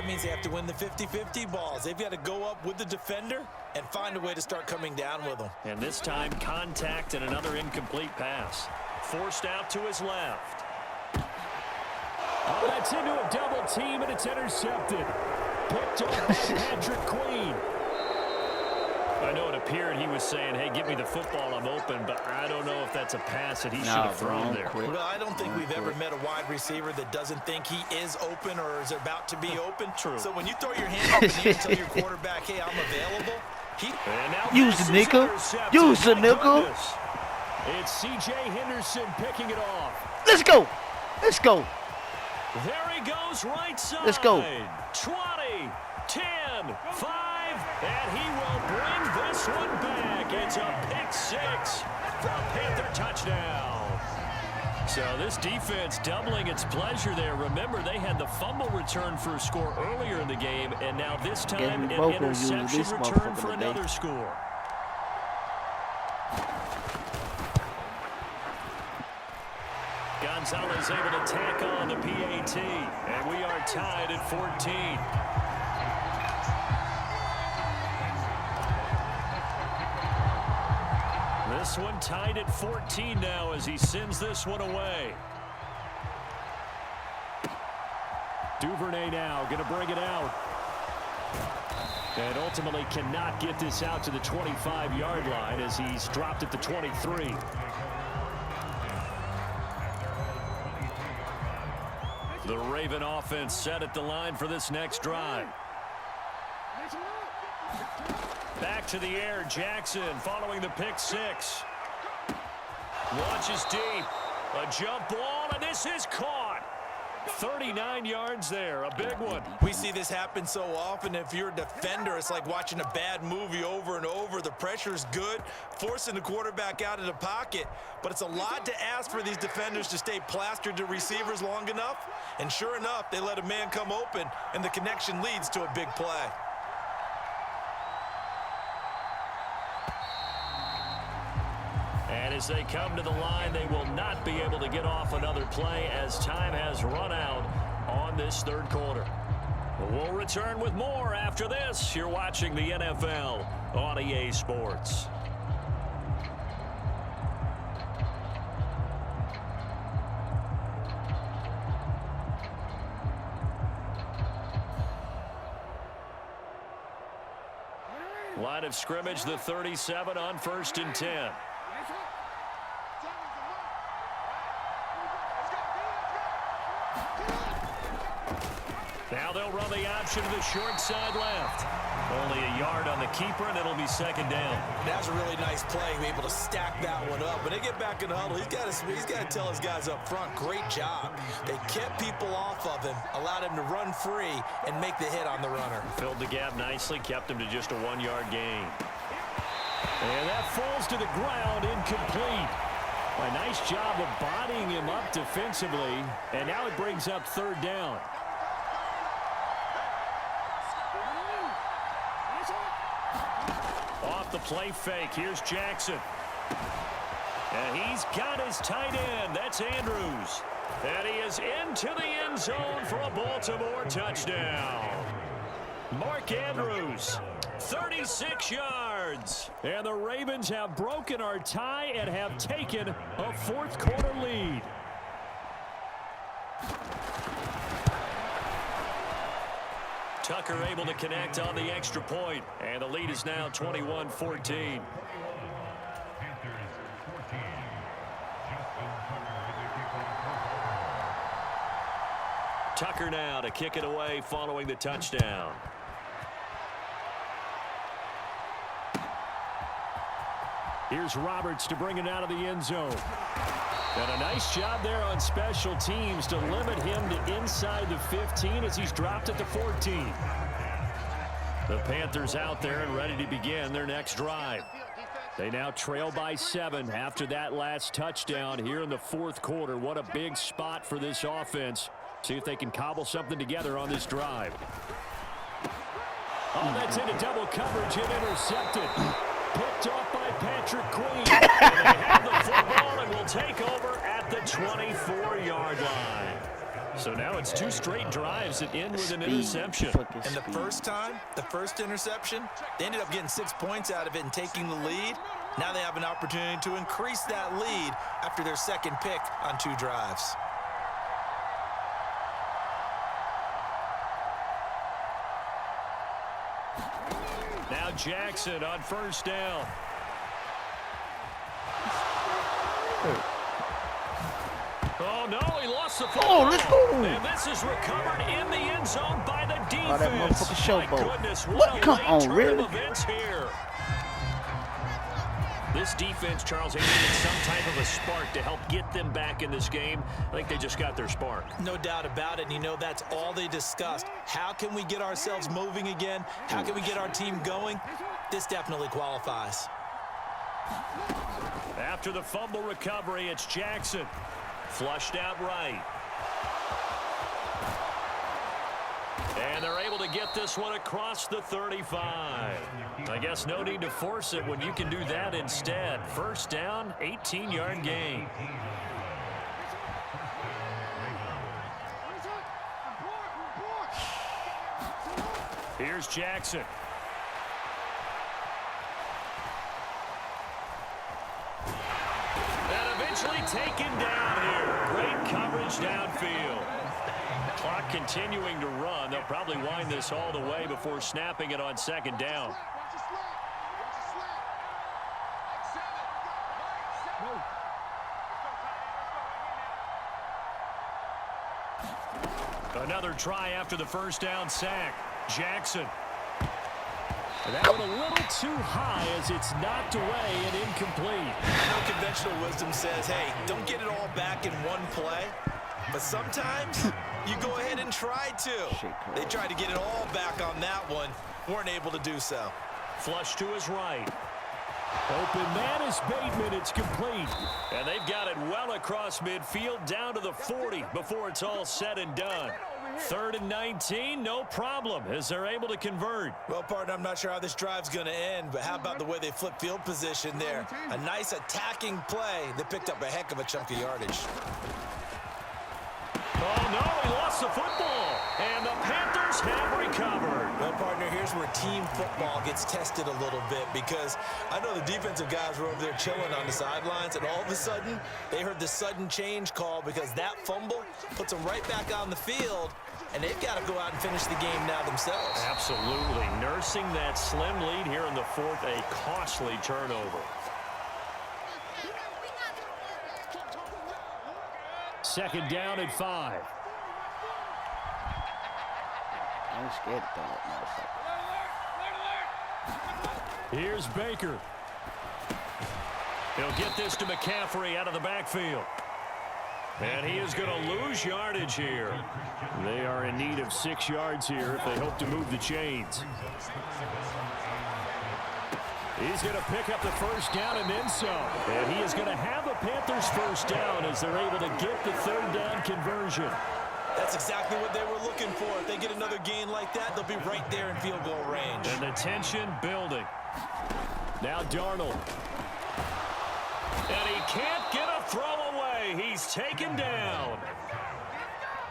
That means they have to win the 50-50 balls. They've got to go up with the defender and find a way to start coming down with them. And this time, contact and another incomplete pass. Forced out to his left. Oh, that's into a double team, and it's intercepted. Picked up by Patrick Queen. I know it appeared he was saying, hey, give me the football, I'm open, but I don't know if that's a pass that he should have thrown there. Well, I don't think we've ever met a wide receiver that doesn't think he is open or is about to be open. True. So when you throw your hand up in the air and tell your quarterback, hey, I'm available, use the nickel. Use the nickel. It's C.J. Henderson picking it off. Let's go. Let's go. There he goes, right side. Let's go. 20, 10, 5, and he will bring this one back. It's a pick six. The Panther touchdown. So this defense doubling its pleasure there. Remember, they had the fumble return for a score earlier in the game, and now this time an interception return for another score. Gonzalez able to tack on the PAT, and we are tied at 14. This one tied at 14 now as he sends this one away. Duvernay now going to bring it out. And ultimately cannot get this out to the 25-yard line as he's dropped at the 23. The Raven offense set at the line for this next drive. Back to the air, Jackson following the pick six. Launches deep. A jump ball, and this is caught. 39 yards there, a big one. We see this happen so often. If you're a defender, it's like watching a bad movie over and over. The pressure's good, forcing the quarterback out of the pocket. But it's a lot to ask for these defenders to stay plastered to receivers long enough. And sure enough, they let a man come open, and the connection leads to a big play. And as they come to the line, they will not be able to get off another play as time has run out on this third quarter. We'll return with more after this. You're watching the NFL on EA Sports. Line of scrimmage, the 37 on 1st and 10. Now they'll run the option to the short side left. Only a yard on the keeper, and it'll be second down. That's a really nice play. Be able to stack that one up. When they get back in the huddle, he's got to tell his guys up front, great job. They kept people off of him, allowed him to run free, and make the hit on the runner. Filled the gap nicely, kept him to just a 1-yard gain. And that falls to the ground, incomplete. A nice job of bodying him up defensively, and now it brings up third down. Off the play fake, here's Jackson. And he's got his tight end, that's Andrews. And he is into the end zone for a Baltimore touchdown. Mark Andrews, 36 yards. And the Ravens have broken our tie and have taken a fourth quarter lead. Tucker able to connect on the extra point, and the lead is now 21-14. Tucker now to kick it away following the touchdown. Here's Roberts to bring it out of the end zone. And a nice job there on special teams to limit him to inside the 15 as he's dropped at the 14. The Panthers out there and ready to begin their next drive. They now trail by 7 after that last touchdown here in the fourth quarter. What a big spot for this offense. See if they can cobble something together on this drive. Oh, that's into double coverage and intercepted. Picked off by Patrick Queen. And they have the football and will take over at the 24-yard line. So now it's 2 straight drives that end with an interception. And the first time, the first interception, they ended up getting 6 points out of it and taking the lead. Now they have an opportunity to increase that lead after their second pick on 2 drives. Now Jackson on first down. Oh, no, he lost the football. Oh, let's go. And this is recovered in the end zone by the defense. Oh, that motherfucking My showboat. goodness, What? what a Come late on, turn really? of events here. This defense, Charles, they needed some type of a spark to help get them back in this game. I think they just got their spark. No doubt about it, and you know that's all they discussed. How can we get ourselves moving again? How can we get our team going? This definitely qualifies. After the fumble recovery, it's Jackson. Flushed out right. And they're able to get this one across the 35. I guess no need to force it when you can do that instead. First down, 18-yard gain. Here's Jackson. And eventually taken down here. Great coverage downfield. Clock continuing to run. They'll probably wind this all the way before snapping it on second down. Another try after the first down sack. Jackson. That one a little too high as it's knocked away and incomplete. I know conventional wisdom says, hey, don't get it all back in one play. But sometimes you go ahead and try to. They tried to get it all back on that one. Weren't able to do so. Flush to his right. Open man is Bateman. It's complete. And they've got it well across midfield down to the 40 before it's all said and done. 3rd and 19, no problem, as they're able to convert. Well, partner, I'm not sure how this drive's going to end, but how about the way they flip field position there? A nice attacking play that picked up a heck of a chunk of yardage. Oh, no, he lost the football. And the Panthers have recovered. Well, partner, here's where team football gets tested a little bit because I know the defensive guys were over there chilling on the sidelines, and all of a sudden, they heard the sudden change call because that fumble puts them right back on the field, and they've got to go out and finish the game now themselves. Absolutely. Nursing that slim lead here in the 4th, a costly turnover. Second down at 5. I'm scared to throw that motherfucker. Here's Baker. He'll get this to McCaffrey out of the backfield. And he is going to lose yardage here. They are in need of 6 yards here if they hope to move the chains. He's going to pick up the first down and then some. And he is going to have a Panthers first down as they're able to get the 3rd down conversion. That's exactly what they were looking for. If they get another gain like that, they'll be right there in field goal range. And the tension building. Now Darnold. And he can't get a throw away. He's taken down.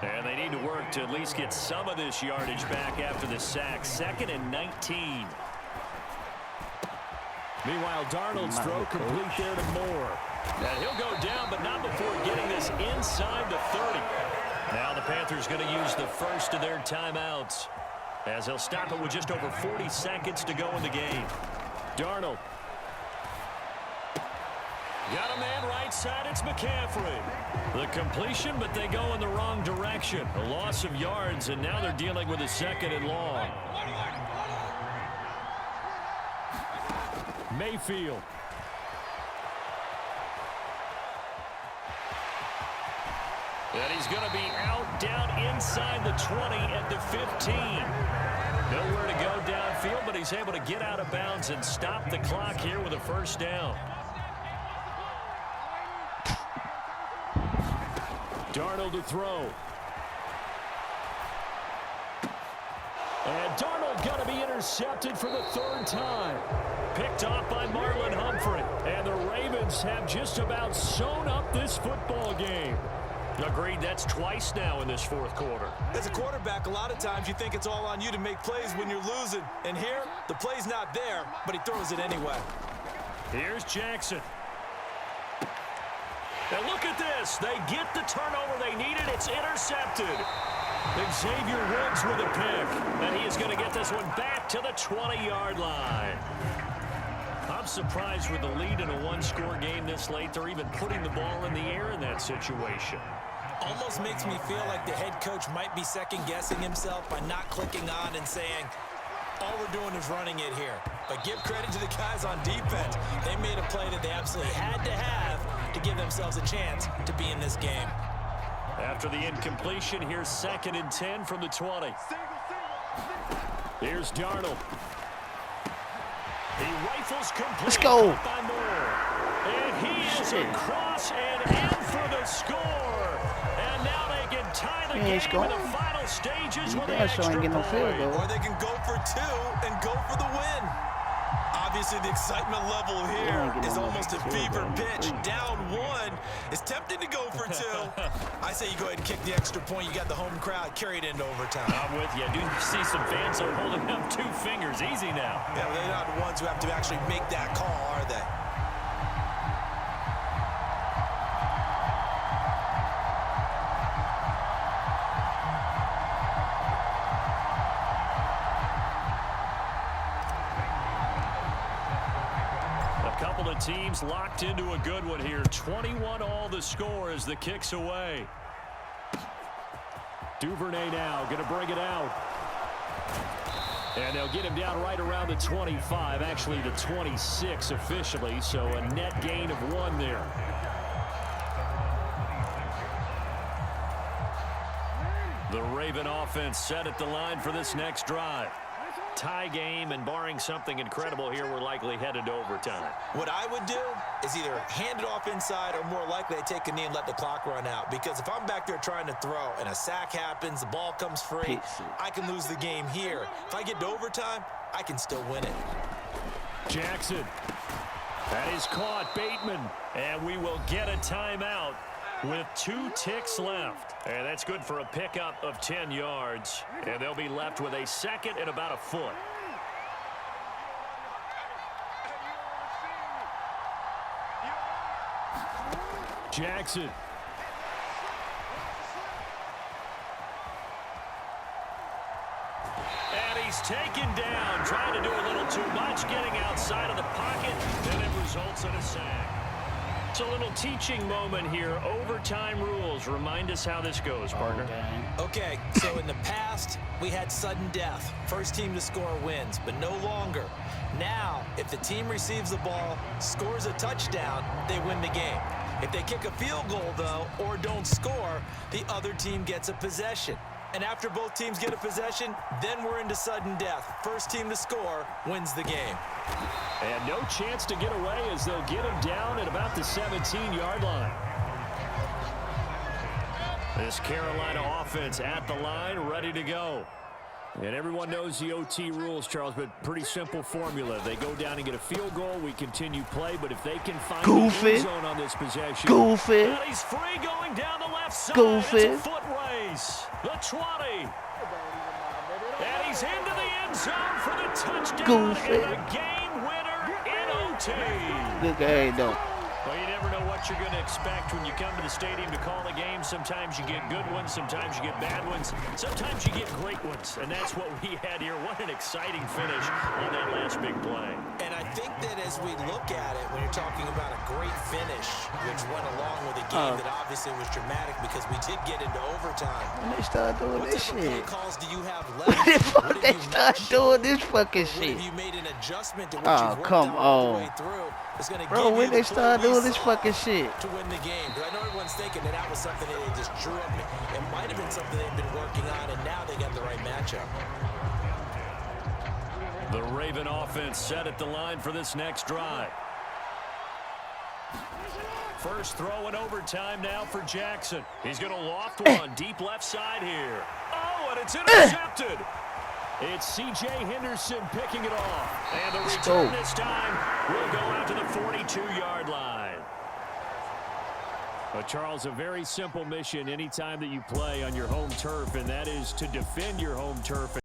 And they need to work to at least get some of this yardage back after the sack. 2nd and 19. Meanwhile, Darnold's throw complete there to Moore. And he'll go down, but not before getting this inside the 30. Now the Panthers going to use the first of their timeouts as they'll stop it with just over 40 seconds to go in the game. Darnold. Got a man right side. It's McCaffrey. The completion, but they go in the wrong direction. A loss of yards, and now they're dealing with a 2nd and long. Mayfield. And he's going to be out down inside the 20 at the 15. Nowhere to go downfield, but he's able to get out of bounds and stop the clock here with a first down. Darnold to throw. And Darnold going to be intercepted for the 3rd time. Picked off by Marlon Humphrey. And the Ravens have just about sewn up this football game. Agreed, that's twice now in this fourth quarter. As a quarterback, a lot of times you think it's all on you to make plays when you're losing. And here, the play's not there, but he throws it anyway. Here's Jackson. And look at this. They get the turnover they needed. It's intercepted. Xavier Woods with a pick. And he is going to get this one back to the 20-yard line. I'm surprised with the lead in a one-score game this late. They're even putting the ball in the air in that situation. Almost makes me feel like the head coach might be second-guessing himself by not clicking on and saying, all we're doing is running it here. But give credit to the guys on defense. They made a play that they absolutely had to have to give themselves a chance to be in this game. After the incompletion, here's 2nd and 10 from the 20. Here's Darnold. He rifles complete. Let's go. By Moore. And he is across and in for the score. And now they can tie the game in the final stages with the extra point. Or they can go for 2 and go for the win. Obviously, the excitement level here is almost a fever pitch. Down 1. It's tempting to go for 2. I say you go ahead and kick the extra point. You got the home crowd. Carry it into overtime. I'm with you. I do see some fans are holding up 2 fingers. Easy now. Yeah, they're not the ones who have to actually make that call, are they? Teams locked into a good one here. 21 all the score as the kick's away. Duvernay now going to bring it out. And they'll get him down right around the 25, actually the 26 officially, so a net gain of 1 there. The Raven offense set at the line for this next drive. Tie game, and barring something incredible here, we're likely headed to overtime. What I would do is either hand it off inside or more likely I take a knee and let the clock run out. Because if I'm back there trying to throw and a sack happens, the ball comes free, I can lose the game here. If I get to overtime, I can still win it. Jackson. That is caught. Bateman. And we will get a timeout with 2 ticks left. And that's good for a pickup of 10 yards. And they'll be left with a 2nd and about a foot. Jackson. And he's taken down, trying to do a little too much, getting outside of the pocket, and it results in a sack. It's a little teaching moment here. Overtime rules. Remind us how this goes, partner. Okay, so in the past, we had sudden death. First team to score wins, but no longer. Now, if the team receives the ball, scores a touchdown, they win the game. If they kick a field goal, though, or don't score, the other team gets a possession. And after both teams get a possession, then we're into sudden death. First team to score wins the game. And no chance to get away as they'll get him down at about the 17-yard line. This Carolina offense at the line, ready to go. And everyone knows the OT rules, Charles, but pretty simple formula. They go down and get a field goal, we continue play, but if they can find the end zone on this possession. And he's free going down the left side. It's a foot race. The 20. And he's into the end zone for the touchdown and a game winner in OT. Good game, though. Well, you never know what you're going to expect when you come to the stadium to call a game. Sometimes you get good ones, sometimes you get bad ones, sometimes you get great ones, and that's what we had here. What an exciting finish on that last big play. And I think that as we look at it, when you're talking about a great finish, which went along with a game that obviously was dramatic because we did get into overtime. When they start doing this shit. What calls do you have left? When the fuck they start doing this fucking shit? Have you made an adjustment to what you've worked out all the way through? Bro, when they start doing this fucking shit. To win the game. Because I know everyone's thinking that was something that they just drew up. It might have been something they've been working on, and now they got the right matchup. The Raven offense set at the line for this next drive. First throw in overtime now for Jackson. He's going to loft one deep left side here. Oh, and it's intercepted. It's C.J. Henderson picking it off. And the return this time will go out to the 42-yard line. Well, Charles, a very simple mission anytime that you play on your home turf, and that is to defend your home turf.